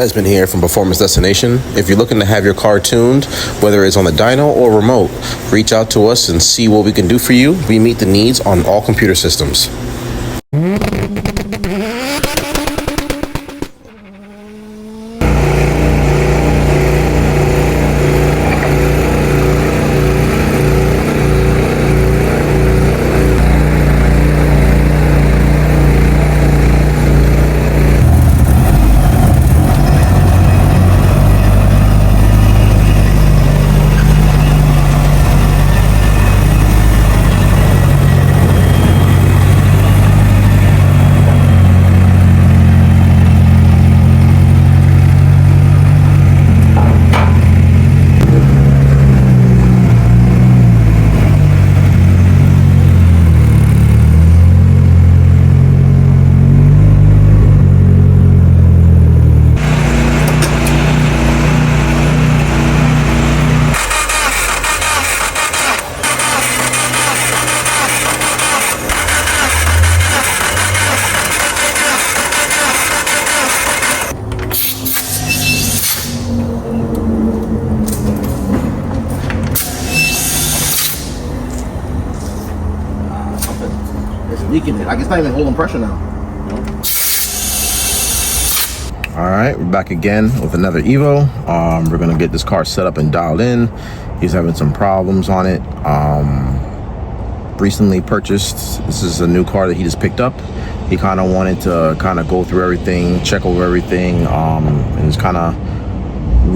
Desmond here from Performance Destination. If you're looking to have your car tuned, whether it's on the dyno or remote, reach out to us and see what we can do for you. We meet the needs on all computer systems. Leaking it. Like it's not even holding pressure now. All right, we're back again with another Evo. We're gonna get this car set up and dialed in. He's having some problems on it. Recently purchased. This is a new car that he just picked up. He kind of wanted to go through everything, check over everything, and just kind of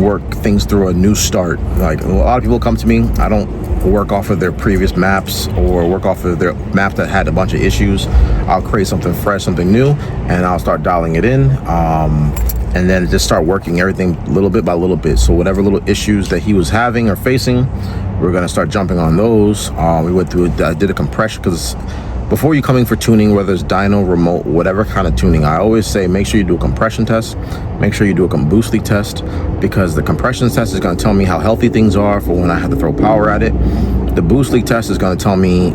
work things through a new start. Like a lot of people come to me, I don't work off of their previous maps or work off of their map that had a bunch of issues. I'll create something fresh, something new, and I'll start dialing it in, and then just start working everything little bit by little bit. So whatever little issues that he was having or facing, we're gonna start jumping on those. We went through, I did a compression, because before you coming for tuning, whether it's dyno, remote, whatever kind of tuning, I always say make sure you do a compression test, make sure you do a boost leak test, because the compression test is going to tell me how healthy things are for when I have to throw power at it. The boost leak test is going to tell me,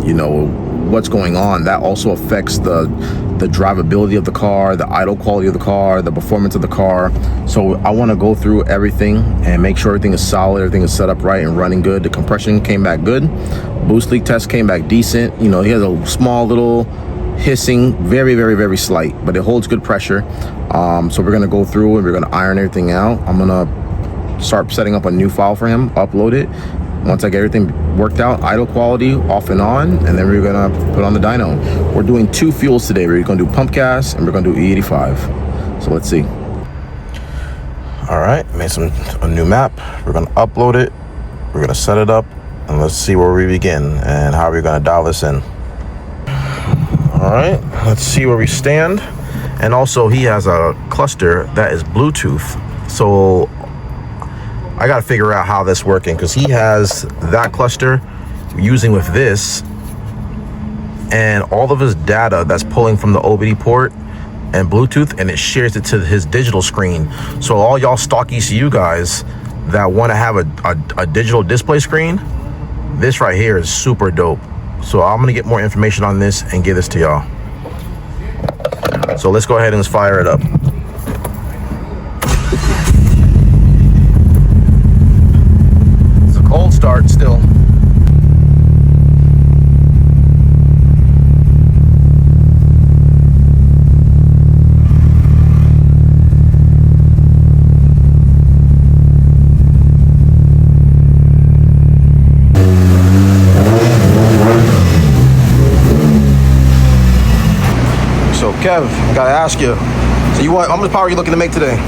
you know, what's going on. That also affects the drivability of the car, the idle quality of the car, the performance of the car. So I want to go through everything and make sure everything is solid, everything is set up right and running good. The compression came back good. Boost leak test came back decent. You know, he has a small little hissing, very, very, very slight, but it holds good pressure. So we're gonna go through and we're gonna iron everything out. I'm gonna start setting up a new file for him, upload it. Once I get everything worked out, idle quality off and on, and then we're gonna put on the dyno. We're doing 2 fuels today. We're gonna do pump gas and we're gonna do E85. So let's see. All right, made a new map. We're gonna upload it. We're gonna set it up, and let's see where we begin and how we're gonna dial this in. All right, let's see where we stand. And also he has a cluster that is Bluetooth. So I got to figure out how that's working, because he has that cluster using with this, and all of his data that's pulling from the OBD port and Bluetooth, and it shares it to his digital screen. So all y'all stock ECU guys that want to have a digital display screen, this right here is super dope. So I'm gonna get more information on this and give this to y'all. So let's go ahead and fire it up. Cold start still. So Kev, I gotta ask you. So you want, how much power are you looking to make today?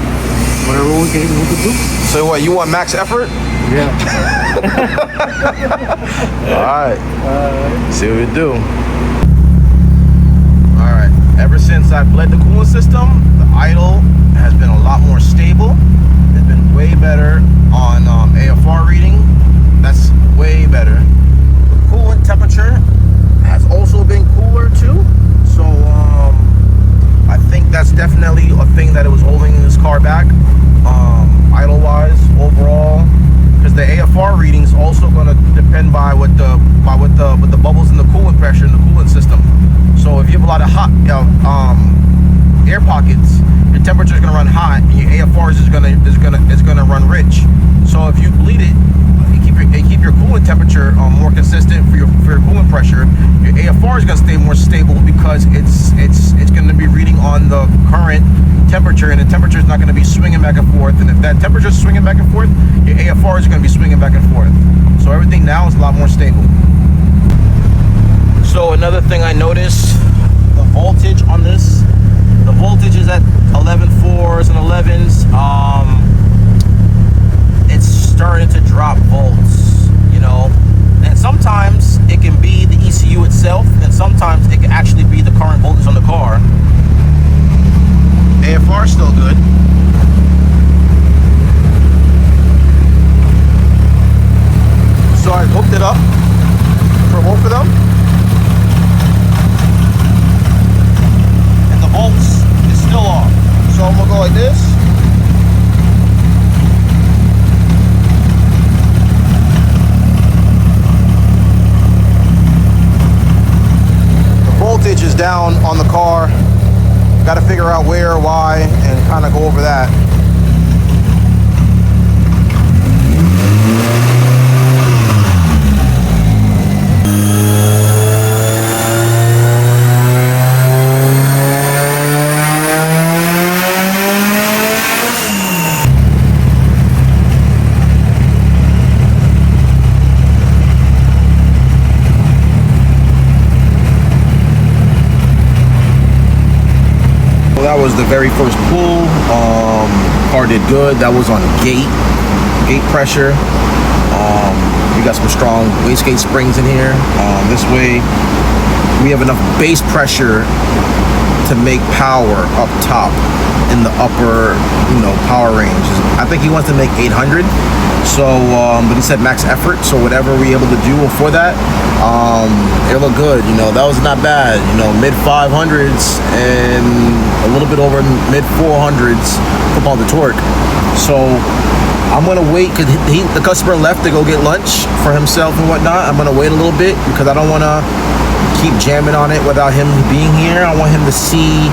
Whatever we can do. So what, you want max effort? Yeah. All right. See what we do. All right. Ever since I bled the cooling system, the idle has been a lot more stable. It's been way better on AFR reading. That's way better. The coolant temperature has also been cooler too. So I think that's definitely a thing that it was holding this car back, idle wise overall. Because the AFR reading is also going to depend by what the bubbles in the coolant pressure in the coolant system. So if you have a lot of hot air pockets your temperature is gonna run hot, and your AFRs is gonna run rich. So if you bleed it, keep your coolant temperature more consistent for your coolant pressure. Your AFR is gonna stay more stable because it's gonna be reading on the current temperature, and the temperature is not gonna be swinging back and forth. And if that temperature is swinging back and forth, your AFR is gonna be swinging back and forth. So everything now is a lot more stable. So another thing I noticed, the voltage on this, the voltage is at 11.4s and 11s. It's starting to drop volts, you know, and sometimes it can be the ECU itself, and sometimes it can actually be the current voltage on the car. AFR is still good. So I hooked it up for both of them, and the volts is still off. So I'm gonna go like this. Voltage is down on the car. Got to figure out where, why, and kind of go over that. That was the very first pull. Car did good. That was on gate pressure. We got some strong wastegate springs in here. This way we have enough base pressure to make power up top in the upper, power range. I think he wants to make 800. So, but he said max effort. So whatever we're able to do for that, it looked good. That was not bad. Mid 500s and a little bit over mid 400s about the torque. So I'm gonna wait because the customer left to go get lunch for himself and whatnot. I'm gonna wait a little bit because I don't want to keep jamming on it without him being here. I want him to see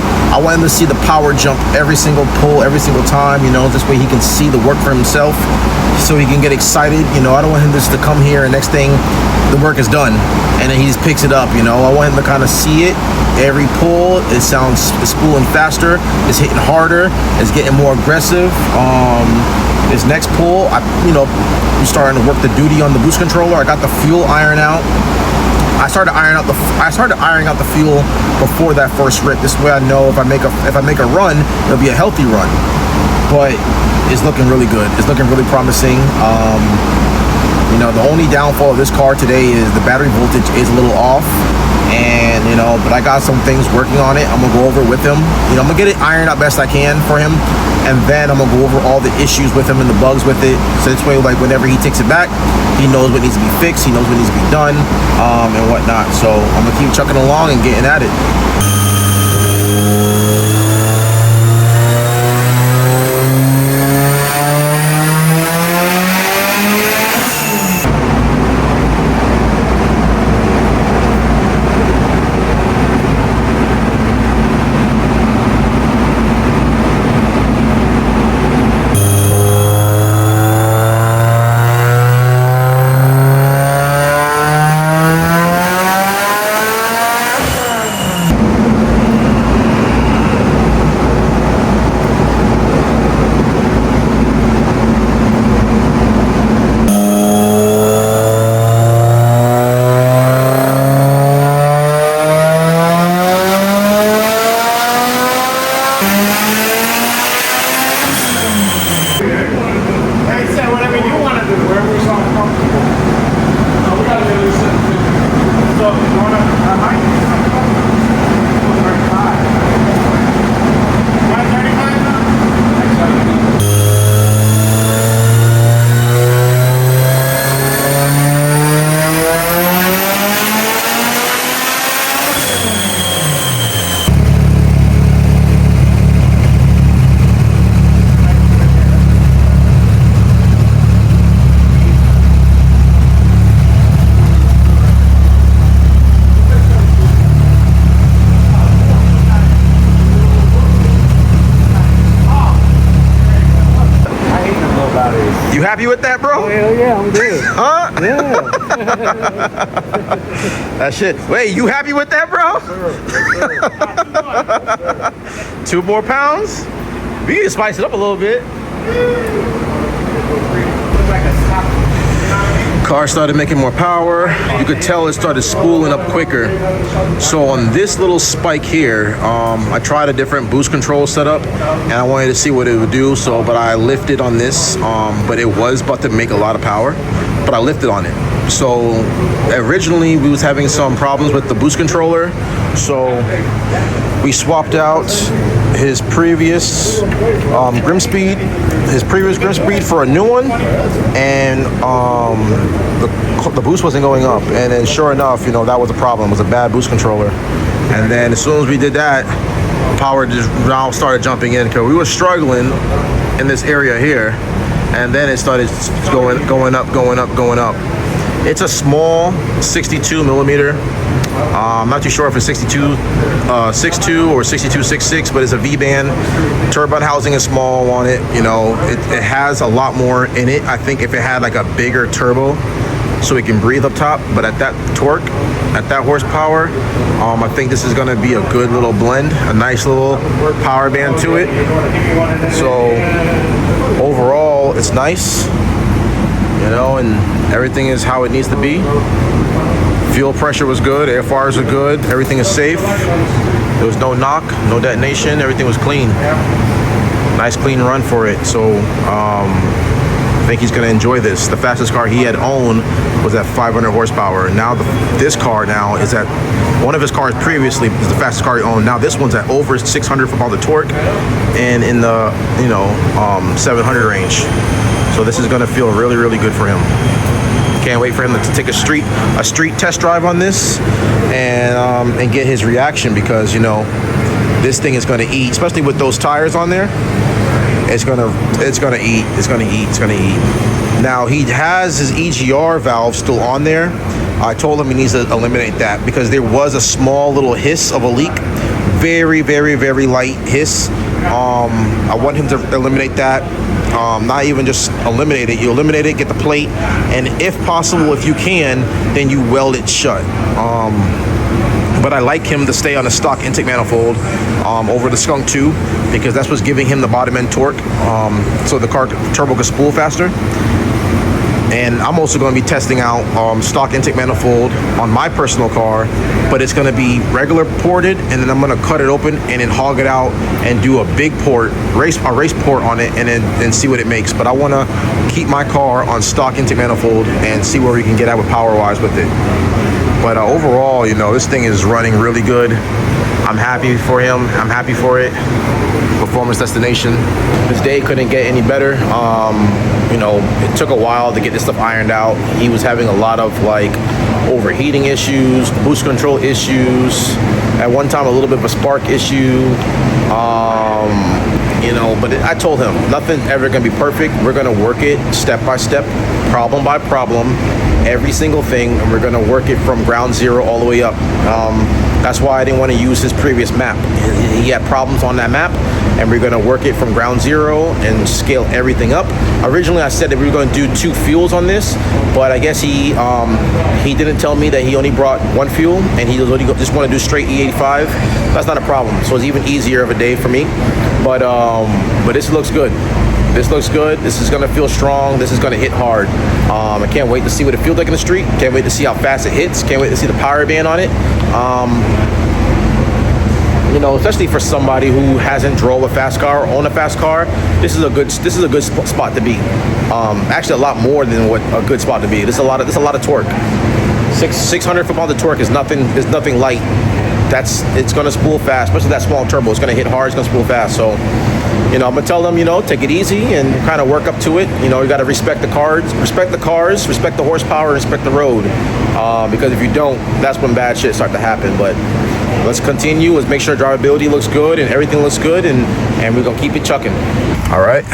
the power jump every single pull, every single time. This way he can see the work for himself, so he can get excited. I don't want him just to come here and next thing the work is done and then he just picks it up. I want him to kind of see it every pull. It's spooling faster, it's hitting harder, it's getting more aggressive. This next pull, I'm starting to work the duty on the boost controller. I got the fuel iron out. I started ironing out the fuel before that first rip. This way I know if I make a run, it'll be a healthy run. But it's looking really good. It's looking really promising. The only downfall of this car today is the battery voltage is a little off. And but I got some things working on it. I'm gonna go over it with him. I'm gonna get it ironed out best I can for him, and then I'm gonna go over all the issues with him and the bugs with it. So this way, like whenever he takes it back, he knows what needs to be fixed, he knows what needs to be done, and whatnot. So I'm gonna keep chucking along and getting at it. happy with that, bro? Oh, hell yeah, I'm good. Huh? Yeah. That shit. Wait, you happy with that, bro? Yes, sir. 2 more pounds? We need to spice it up a little bit. Car started making more power. You could tell it started spooling up quicker. So on this little spike here, I tried a different boost control setup and I wanted to see what it would do. But I lifted on this, but it was about to make a lot of power, but I lifted on it. So originally we was having some problems with the boost controller. So we swapped out his previous grim speed for a new one, and the boost wasn't going up. And then sure enough, that was a problem. It was a bad boost controller. And then as soon as we did that, power just now started jumping in because we were struggling in this area here, and then it started going up. It's a small 62 millimeter. I'm not too sure if it's 62.62 or 62.66, but it's a V-band. Turbine housing is small on it. It has a lot more in it. I think if it had like a bigger turbo, so it can breathe up top, but at that torque, at that horsepower, I think this is gonna be a good little blend, a nice little power band to it. So overall, it's nice, and everything is how it needs to be. Fuel pressure was good, AFRs are good, everything is safe. There was no knock, no detonation, everything was clean. Nice clean run for it. So I think he's gonna enjoy this. The fastest car he had owned was at 500 horsepower. Now this car now is at, one of his cars previously is the fastest car he owned. Now this one's at over 600 for all the torque and in the 700 range. So this is gonna feel really, really good for him. Can't wait for him to take a street test drive on this and get his reaction, because this thing is gonna eat, especially with those tires on there. It's gonna eat. Now he has his EGR valve still on there. I told him he needs to eliminate that because there was a small little hiss of a leak. Very, very, very light hiss. I want him to eliminate that. Not even just eliminate it. You eliminate it, get the plate, and if possible, if you can, then you weld it shut. But I like him to stay on the stock intake manifold over the Skunk 2, because that's what's giving him the bottom end torque, so the turbo can spool faster. And I'm also going to be testing out stock intake manifold on my personal car, but it's going to be regular ported, and then I'm going to cut it open and then hog it out and do a big port, a race port on it, and then see what it makes. But I want to keep my car on stock intake manifold and see where we can get at with power-wise with it. But overall, this thing is running really good. I'm happy for him. I'm happy for it. Performance destination. This day couldn't get any better. It took a while to get this stuff ironed out. He was having a lot of overheating issues, boost control issues. At one time, a little bit of a spark issue. But I told him nothing's ever gonna be perfect. We're gonna work it step by step, problem by problem, every single thing, and we're gonna work it from ground zero all the way up. That's why I didn't want to use his previous map. He had problems on that map, and we're gonna work it from ground zero and scale everything up. Originally, I said that we were gonna do 2 fuels on this, but I guess he didn't tell me that he only brought 1 fuel, and he just want to do straight E85. That's not a problem. So it's even easier of a day for me. But this looks good. This looks good. This is gonna feel strong. This is gonna hit hard. I can't wait to see what it feels like in the street. Can't wait to see how fast it hits. Can't wait to see the power band on it. Especially for somebody who hasn't drove a fast car or owned a fast car, this is a good spot to be. Actually, a lot more than what a good spot to be. This is a lot of torque. 600 foot-pounds of torque is nothing light. It's gonna spool fast, especially that small turbo. It's gonna hit hard. It's gonna spool fast. So, I'm gonna tell them, take it easy and kind of work up to it. You gotta respect the cars, respect the horsepower, respect the road. Because if you don't, that's when bad shit start to happen. But let's continue. Let's make sure drivability looks good and everything looks good, and we're gonna keep it chucking. All right,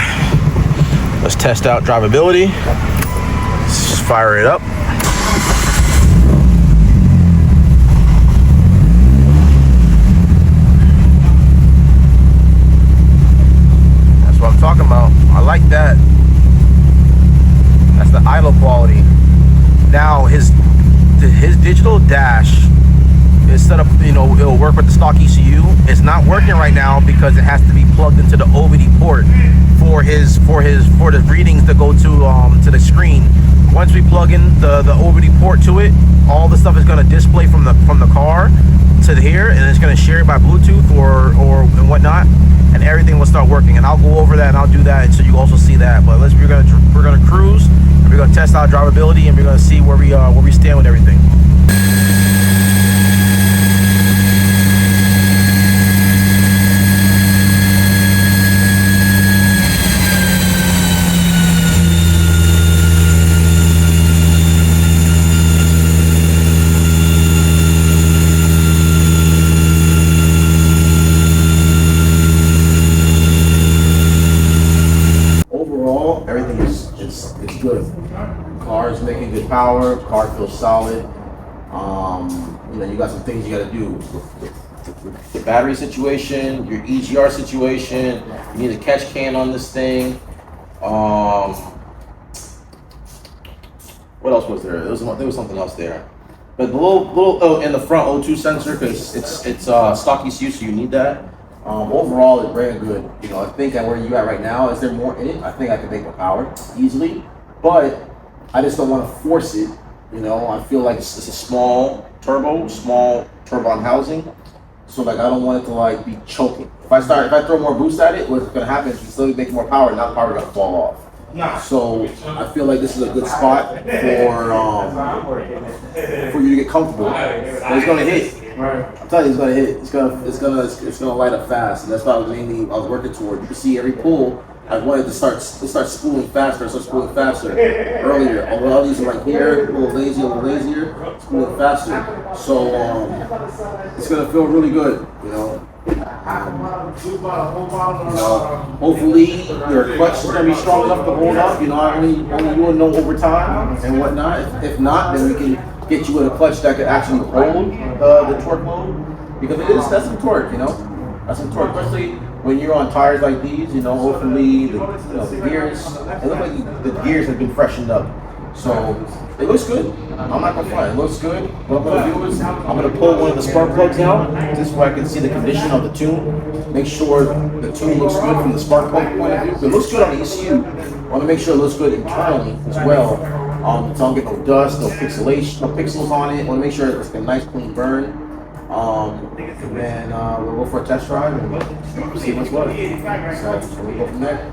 let's test out drivability. Let's fire it up. That's what I'm talking about. I like that. That's the idle quality. Now his digital dash is set up, you know, it'll work with the stock ECU. It's not working right now because it has to be plugged into the OBD port for the readings to go to the screen. Once we plug in the OBD port to it, all the stuff is going to display from the car to here, and it's going to share it by Bluetooth or and whatnot, and everything will start working. And I'll go over that and I'll do that, and so you also see that. But we're gonna cruise, and we're gonna test out drivability, and we're gonna see where we stand with everything. Everything is it's good. Car is making good power. Car feels solid. You know, you got some things you got to do with the battery situation, your EGR situation. You need a catch can on this thing. What else was there? There was something else there. But the little in the front O2 sensor, because it's stock ECU, so you need that. Overall, it's brand good. You know, I think at where you at right now, is there more in it? I think I could make more power easily, but I just don't want to force it. You know, I feel like it's a small turbine housing, so like I don't want it to like be choking. If I throw more boost at it, what's going to happen is you slowly make more power, and now the power is going to fall off. So I feel like this is a good spot for you to get comfortable. But it's going to hit. I'm telling you, it's gonna hit. It's gonna light up fast, and that's what I was working toward. You can see every pull. I wanted to start spooling faster, earlier. Although these are like here, a little lazier, spooling faster. So it's gonna feel really good, you know. Hopefully your clutch is gonna be strong enough to hold up. You know, only you will know over time and whatnot. If not, then we can get you with a clutch that could actually hold the torque load, because that's some torque, you know. That's some torque, especially when you're on tires like these. You know, hopefully the gears. It looks like the gears have been freshened up, so it looks good. I'm not gonna front. It looks good. What I'm gonna do is I'm gonna pull one of the spark plugs out, just so I can see the condition of the tune. Make sure the tune looks good from the spark plug point of view. It looks good on the ECU. I want to make sure it looks good internally as well. So I don't get no dust, no pixelation, no pixels on it. I want to make sure it's a nice clean burn. And then we'll go for a test drive and see what's what. So we'll go from there.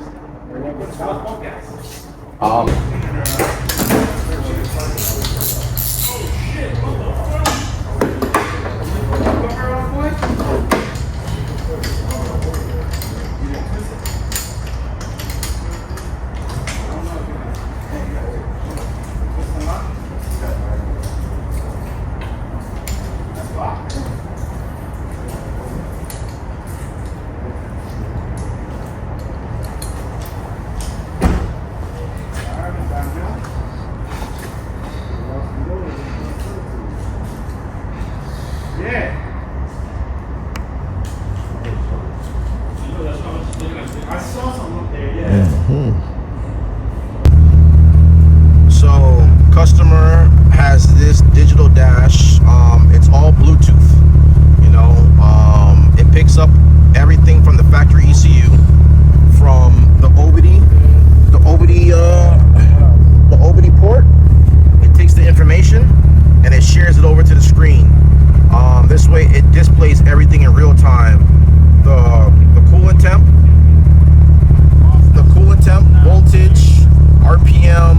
So customer has this digital dash. It's all Bluetooth. You know, it picks up everything from the factory ECU, from the OBD port. It takes the information and it shares it over to the screen. This way, it displays everything in real time. The coolant temp, voltage, RPM,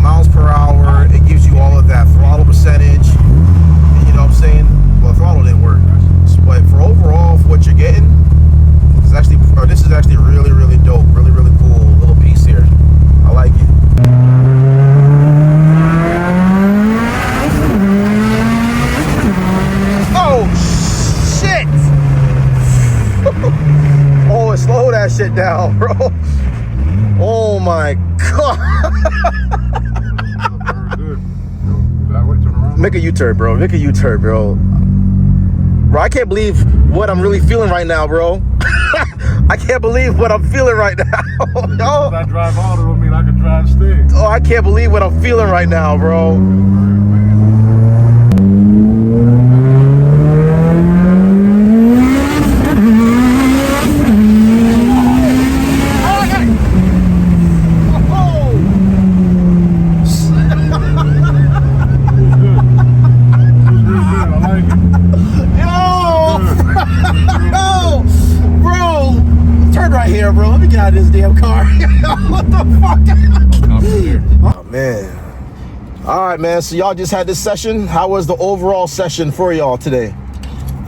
miles per hour. It gives you all of that, throttle percentage. And you know what I'm saying? Well, throttle didn't work, but for overall, for what you're getting, this is actually really, really dope. Really, really cool little piece here. I like it. Oh shit! Oh, slow that shit down, bro. Oh my god. Make a U-turn, bro. Make a U-turn, bro. Bro, I can't believe what I'm really feeling right now, bro. I can't believe what I'm feeling right now. Yo. If I drive auto, don't mean I can drive stick. Oh, I can't believe what I'm feeling right now, bro. Bro, let me get out of this damn car. What the fuck? Oh man. All right, man. So y'all just had this session. How was the overall session for y'all today?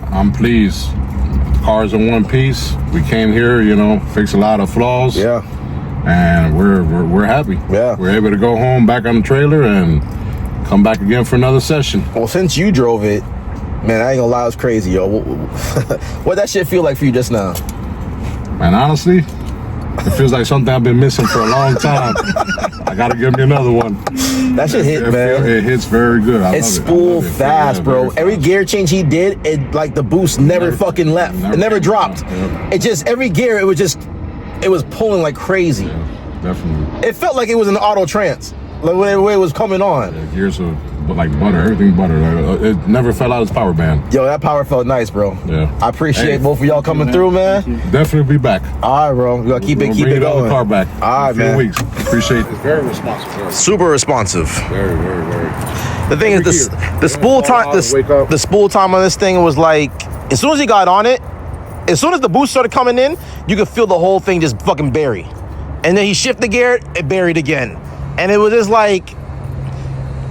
I'm pleased. Cars in one piece. We came here, you know, fix a lot of flaws. Yeah. And we're happy. Yeah. We're able to go home back on the trailer and come back again for another session. Well, since you drove it, man, I ain't gonna lie, it was crazy, yo. What that shit feel like for you just now? And honestly, it feels like something I've been missing for a long time. I gotta give me another one. That shit hit, man. It hits very good. I It love spooled fast, Yeah, bro. very Every fast. gear change he did, it like the boost never fucking left. It never dropped. Yeah. It just, every gear, it was pulling like crazy. Yeah, definitely. It felt like it was an auto trance, like the way it was coming on. Yeah, gears are like butter, everything butter. Like, it never fell out of its power band. Yo, that power felt nice, bro. Yeah. I appreciate Hey, both of y'all coming through, man. Definitely be back. All right, bro. We gotta keep We'll it bring going. the car back. All right, in a few man. weeks. Appreciate it. It's very responsive. Super responsive. Very. The thing is, the spool time, the spool time on this thing was like, as soon as he got on it, as soon as the boost started coming in, you could feel the whole thing just fucking bury. And then he shifted gear, it buried again. And it was just like,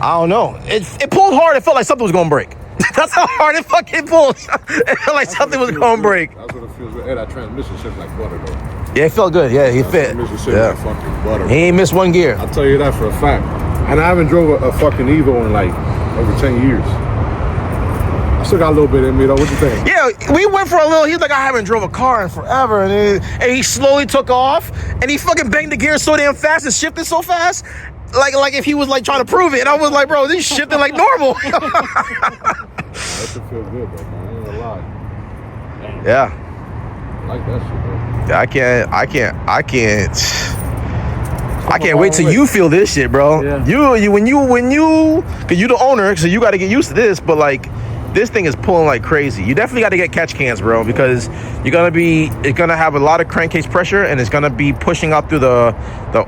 I don't know. It pulled hard. It felt like something was gonna break. That's how hard it fucking pulled. It felt like something was gonna break. That's what it feels good. Hey, that transmission shit like butter though. Yeah, it felt good. Yeah, he fit. Transmission shit Yeah. like fucking butter. He ain't missed one gear. I'll tell you that for a fact. And I haven't drove a fucking Evo in like over 10 years. I still got a little bit in me though. What you think? Yeah, we went for a little. He's like, I haven't drove a car in forever, and he slowly took off, and he fucking banged the gear so damn fast and shifted so fast, like if he was like trying to prove it. And I was like, bro, this is shifting like normal. That should feel good though, man. I ain't gonna lie. Damn, Yeah, I like that shit though. I can't wait till you feel this shit, bro. Yeah. When you, cause you the owner, so you got to get used to this. But like, this thing is pulling like crazy. You definitely got to get catch cans, bro, because it's gonna have a lot of crankcase pressure, and it's gonna be pushing out through the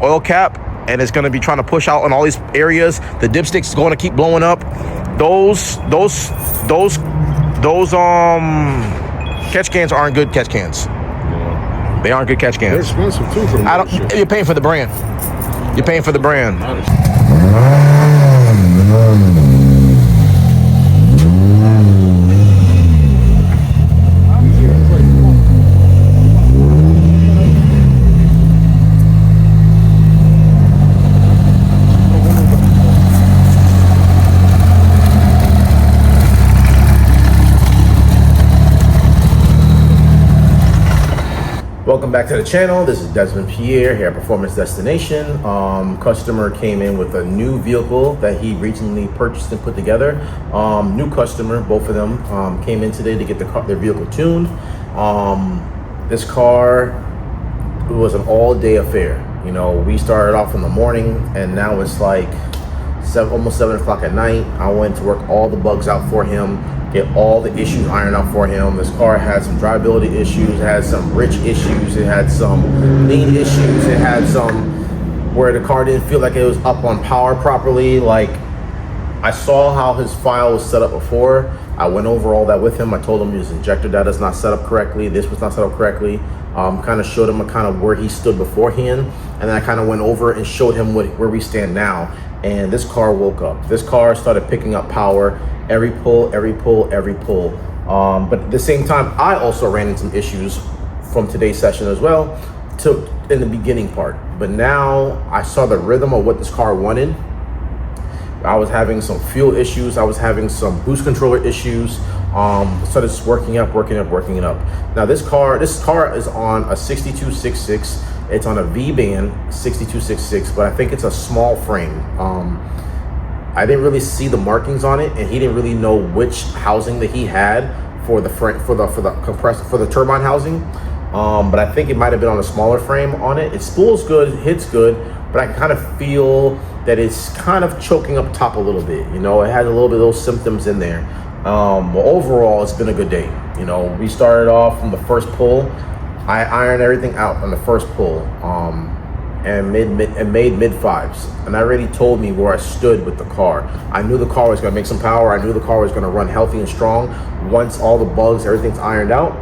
oil cap, and it's gonna be trying to push out on all these areas. The dipstick's is going to keep blowing up. Those catch cans aren't good catch cans. Yeah. They aren't good catch They're cans. expensive too for them. Shit. You're paying for the brand. You're paying for the brand. Welcome back to the channel. This is Desmond Pierre here at Performance Destination. Customer came in with a new vehicle that he recently purchased and put together. New customer, both of them came in today to get their vehicle tuned. This car was an all-day affair. You know, we started off in the morning, and now it's like almost 7 o'clock at night. I went to work all the bugs out for him, get all the issues ironed out for him. This car had some drivability issues, it had some rich issues, it had some lean issues, it had some where the car didn't feel like it was up on power properly. Like, I saw how his file was set up before. I went over all that with him. I told him his injector data is not set up correctly, this was not set up correctly. Kind of showed him where he stood beforehand, and then I kind of went over and showed him where we stand now. And this car woke up. This car started picking up power, every pull. But at the same time, I also ran into some issues from today's session as well, in the beginning part. But now I saw the rhythm of what this car wanted. I was having some fuel issues. I was having some boost controller issues. Started working it up. Now this car is on a 6266. It's on a V-band 6266, but I think it's a small frame. I didn't really see the markings on it, and he didn't really know which housing that he had for the compressor, for the turbine housing. but I think it might have been on a smaller frame on it. It spools good, hits good, but I can kind of feel that it's kind of choking up top a little bit. You know, it has a little bit of those symptoms in there. But overall, it's been a good day. You know, we started off from the first pull. I ironed everything out on the first pull, and made mid fives. And that really told me where I stood with the car. I knew the car was gonna make some power. I knew the car was gonna run healthy and strong once all the bugs, everything's ironed out.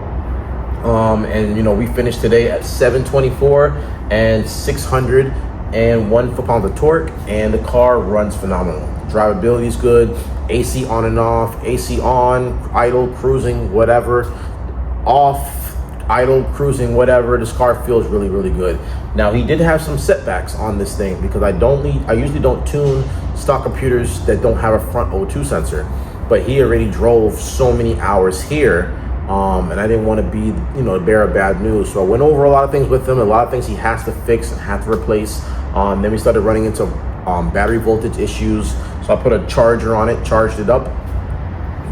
And you know, we finished today at 724 and 601 foot-pounds of torque, and the car runs phenomenal. Drivability is good. AC on and off, AC on, idle, cruising, whatever, off, idle, cruising, whatever. This car feels really, really good. Now, he did have some setbacks on this thing because I usually don't tune stock computers that don't have a front O2 sensor, but he already drove so many hours here, and I didn't want to be, you know, bearer of bad news. So I went over a lot of things with him, a lot of things he has to fix and have to replace. Then we started running into battery voltage issues. So I put a charger on it, charged it up,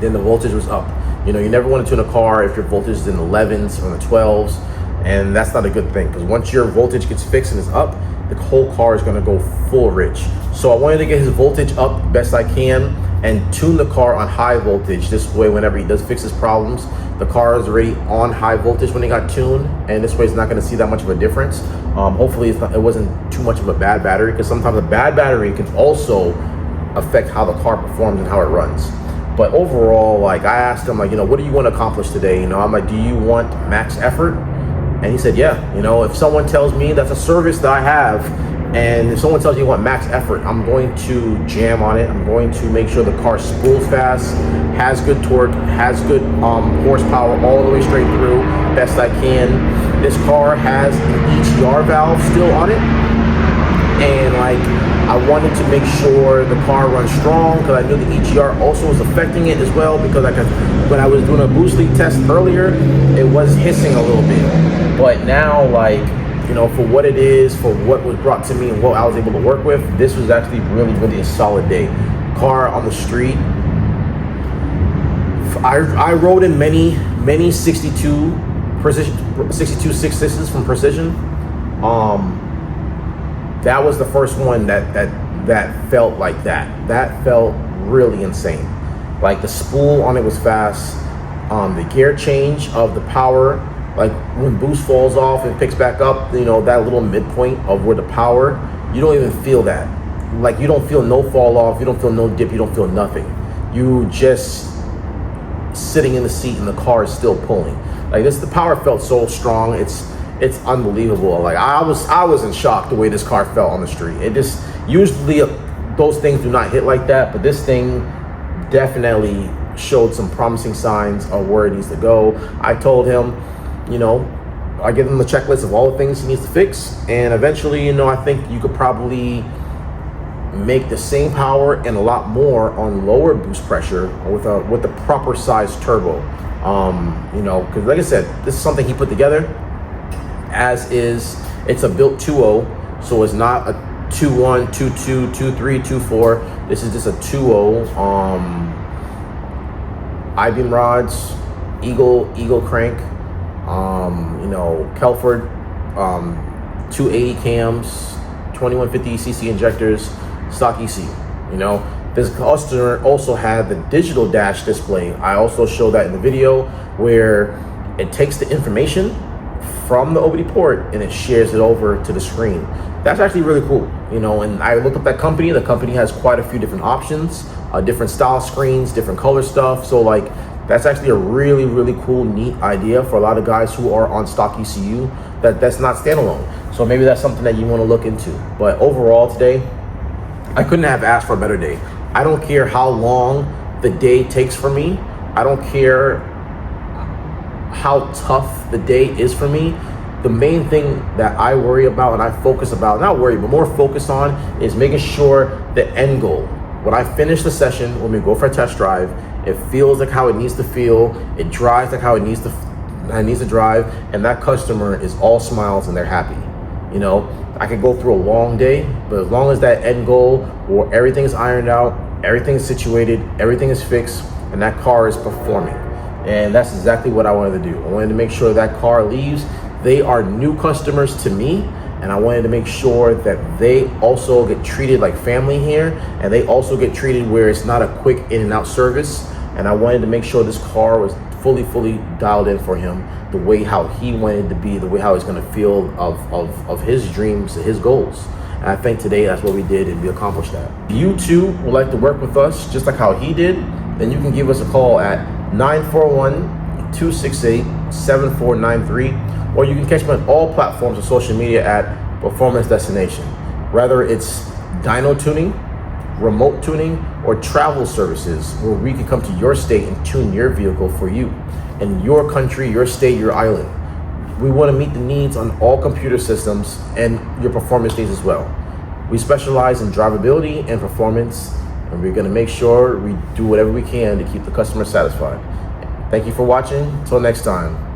then the voltage was up. You know, you never want to tune a car if your voltage is in the 11s or the 12s, and that's not a good thing, because once your voltage gets fixed and is up, the whole car is going to go full rich. So I wanted to get his voltage up best I can and tune the car on high voltage. This way, whenever he does fix his problems, the car is already on high voltage when it got tuned, and this way it's not going to see that much of a difference. Hopefully it wasn't too much of a bad battery, because sometimes a bad battery can also affect how the car performs and how it runs. But overall, like, I asked him, like, you know, what do you want to accomplish today? You know, I'm like, do you want max effort? And he said, yeah. You know, if someone tells me that's a service that I have, and if someone tells you want max effort, I'm going to jam on it. I'm going to make sure the car spools fast, has good torque, has good horsepower all the way straight through, best I can. This car has an EGR valve still on it, and like, I wanted to make sure the car runs strong, because I knew the EGR also was affecting it as well, because like when I was doing a boost leak test earlier, it was hissing a little bit. But now, like, you know, for what it is, for what was brought to me and what I was able to work with, this was actually really, really a solid day. Car on the street. I rode in many 62 precision, 62 6.6s from Precision. That was the first one that felt like that. That felt really insane. Like, the spool on it was fast. The gear change of the power, like when boost falls off and picks back up, you know, that little midpoint of where the power, you don't even feel that. Like, you don't feel no fall off, you don't feel no dip, you don't feel nothing. You just sitting in the seat and the car is still pulling. Like, this, the power felt so strong. It's unbelievable. Like, I was in shock the way this car felt on the street. It just, usually those things do not hit like that, but this thing definitely showed some promising signs of where it needs to go. I told him, you know, I give him the checklist of all the things he needs to fix, and eventually, you know, I think you could probably make the same power and a lot more on lower boost pressure with a proper size turbo. You know, because like I said, this is something he put together as is. It's a built 2.0, so it's not a 2.1, 2.2, 2.3, 2.4. This is just a 2.0. I-beam rods, Eagle crank, you know, Kelford, 280 cams, 2150cc injectors, stock EC. You know, this customer also had the digital dash display. I also showed that in the video, where it takes the information from the OBD port and it shares it over to the screen. That's actually really cool, you know. And I looked up that company. The company has quite a few different options, different style screens, different color stuff. So like, that's actually a really, really cool, neat idea for a lot of guys who are on stock ECU that's not standalone. So maybe that's something that you want to look into. But overall today, I couldn't have asked for a better day. I don't care how long the day takes for me. I don't care how tough the day is for me. The main thing that I worry about and I focus about, not worry, but more focus on, is making sure the end goal. When I finish the session, when we go for a test drive, it feels like how it needs to feel. It drives like how it needs to drive, and that customer is all smiles and they're happy. You know, I could go through a long day, but as long as that end goal, where everything is ironed out, everything is situated, everything is fixed, and that car is performing. And that's exactly what I wanted to do. I wanted to make sure that car leaves They are new customers to me, and I wanted to make sure that they also get treated like family here, and they also get treated where it's not a quick in and out service. And I wanted to make sure this car was fully dialed in for him, the way how he wanted to be, the way how he's going to feel of his dreams, his goals. And I think today that's what we did, and we accomplished that. If you too would like to work with us just like how he did, then you can give us a call at 941-268-7493, or you can catch me on all platforms of social media at Performance Destination. Whether it's dyno tuning, remote tuning, or travel services, where we can come to your state and tune your vehicle for you in your country, your state, your island. We want to meet the needs on all computer systems and your performance needs as well. We specialize in drivability and performance, and we're going to make sure we do whatever we can to keep the customer satisfied. Thank you for watching. Until next time.